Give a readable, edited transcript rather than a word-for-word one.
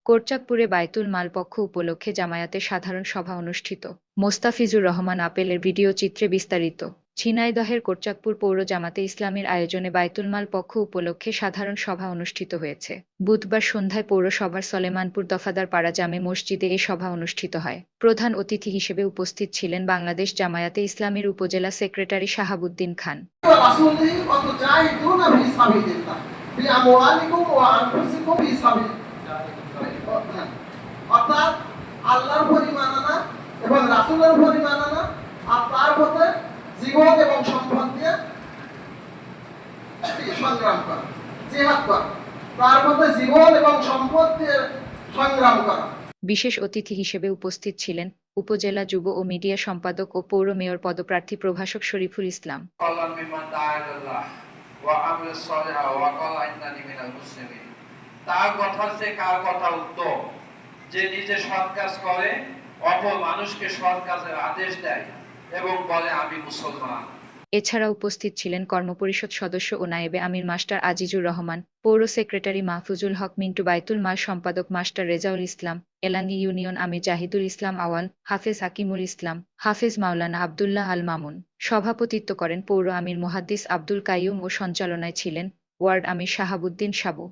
কোরচাঁদপুরে বায়তুল মাল পক্ষ উপলক্ষে জামায়াতের সাধারণ সভা অনুষ্ঠিত। মোস্তাফিজুর রহমান আপেলের ভিডিও চিত্রে বিস্তারিত। ঝিনাইদহের কোরচাঁদপুর পৌর জামাতে ইসলামীর আয়োজনে বায়তুল মাল পক্ষ উপলক্ষে সাধারণ সভা অনুষ্ঠিত হয়েছে। বুধবার সন্ধ্যায় পৌরসভার সলেমানপুর দফাদার পাড়া জামে মসজিদে এ সভা অনুষ্ঠিত হয়। প্রধান অতিথি হিসেবে উপস্থিত ছিলেন বাংলাদেশ জামায়াতে ইসলামীর উপজেলা সেক্রেটারি শাহাবুদ্দিন খান। অর্থাৎ আল্লাহর পরিমাণ আনা এবং রাসূলের পরিমাণ আনা আর তার পথে জীবন এবং সম্পদ দিয়ে সংগ্রাম করা, জিহাদ করা, তার পথে জীবন এবং সম্পদ দিয়ে সংগ্রাম করা। বিশেষ অতিথি হিসেবে উপস্থিত ছিলেন উপজেলা যুব ও মিডিয়া সম্পাদক ও পৌর মেয়র পদপ্রার্থী প্রভাষক শরীফুল ইসলাম। তার কথার চেয়ে কার কথা উত্তম, যে নিজে সৎ কাজ করে, অপর মানুষকে সৎ কাজের আদেশ দেয় এবং বলে আমি মুসলমান। এছাড়া উপস্থিত ছিলেন কর্মপরিষদ সদস্য ও নায়েবে আমির মাস্টার আজিজুর রহমান, পৌর সেক্রেটারি মাহফুজুল হক মিন্টু, বায়তুল মাল সম্পাদক মাস্টার রেজাউল ইসলাম, এলাঙ্গি ইউনিয়ন আমির জাহিদুল ইসলাম আওয়াল, হাফেজ হাকিমুল ইসলাম, হাফেজ মাওলানা আবদুল্লাহ আল মামুন। সভাপতিত্ব করেন পৌর আমির মুহাদ্দিস আব্দুল কাইয়ুম ও সঞ্চালনায় ছিলেন ওয়ার্ড আমির শাহাবুদ্দিন সাবু।